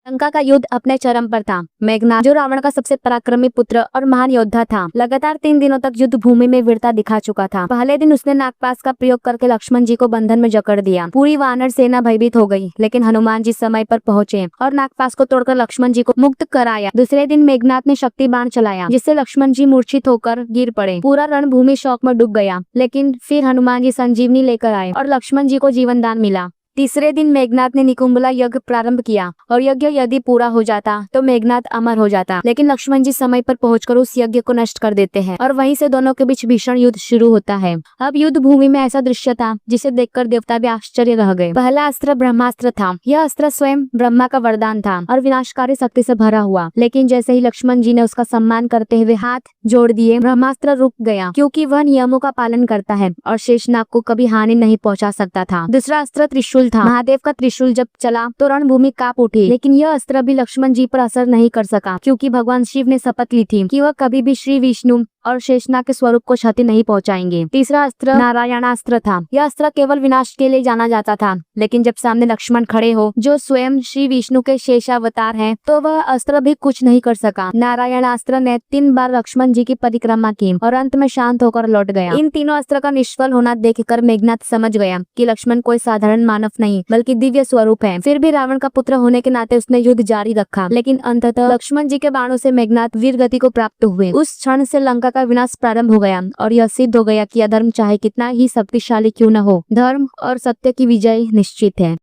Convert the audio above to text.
लंका का युद्ध अपने चरम पर था। मेघनाद, जो रावण का सबसे पराक्रमी पुत्र और महान योद्धा था, लगातार 3 दिनों तक युद्ध भूमि में वीरता दिखा चुका था। पहले दिन उसने नागपाश का प्रयोग करके लक्ष्मण जी को बंधन में जकड़ दिया। पूरी वानर सेना भयभीत हो गई, लेकिन हनुमान जी समय पर पहुंचे और नागपाश को तोड़कर लक्ष्मण जी को मुक्त कराया। दूसरे दिन मेघनाद ने शक्ति बाण चलाया, जिससे लक्ष्मण जी मूर्छित होकर गिर पड़े। पूरा रणभूमि शोक में डूब गया, लेकिन फिर हनुमान जी संजीवनी लेकर आए और लक्ष्मण जी को जीवन दान मिला। तीसरे दिन मेघनाद ने निकुंभला यज्ञ प्रारंभ किया और यज्ञ यदि पूरा हो जाता तो मेघनाद अमर हो जाता, लेकिन लक्ष्मण जी समय पर पहुंचकर उस यज्ञ को नष्ट कर देते हैं और वहीं से दोनों के बीच भीषण युद्ध शुरू होता है। अब युद्ध भूमि में ऐसा दृश्य था जिसे देखकर देवता भी आश्चर्य रह गए। पहला अस्त्र ब्रह्मास्त्र था। यह अस्त्र स्वयं ब्रह्मा का वरदान था और विनाशकारी शक्ति से भरा हुआ, लेकिन जैसे ही लक्ष्मण जी ने उसका सम्मान करते हुए हाथ जोड़ दिए, ब्रह्मास्त्र रुक गया, क्योंकि वह नियमों का पालन करता है और शेषनाग को कभी हानि नहीं पहुंचा सकता था। दूसरा अस्त्र त्रिशूल था। महादेव का त्रिशूल जब चला तो रणभूमि कांप उठी, लेकिन यह अस्त्र भी लक्ष्मण जी पर असर नहीं कर सका, क्योंकि भगवान शिव ने शपथ ली थी कि वह कभी भी श्री विष्णु और शेषनाग के स्वरूप को क्षति नहीं पहुंचाएंगे। तीसरा अस्त्र नारायणास्त्र था। यह अस्त्र केवल विनाश के लिए जाना जाता था, लेकिन जब सामने लक्ष्मण खड़े हो जो स्वयं श्री विष्णु के शेषावतार हैं, तो वह अस्त्र भी कुछ नहीं कर सका। नारायणास्त्र ने 3 बार लक्ष्मण जी की परिक्रमा की और अंत में शांत होकर लौट गया। इन तीनों अस्त्र का निष्फल होना देखकर मेघनाद समझ गया कि लक्ष्मण कोई साधारण मानव नहीं बल्कि दिव्य स्वरूप है। फिर भी रावण का पुत्र होने के नाते उसने युद्ध जारी रखा, लेकिन अंततः लक्ष्मण जी के बाणों से मेघनाद वीर गति को प्राप्त हुए। उस क्षण से लंका का विनाश प्रारंभ हो गया और यह सिद्ध हो गया कि अधर्म चाहे कितना ही शक्तिशाली क्यों न हो, धर्म और सत्य की विजय निश्चित है।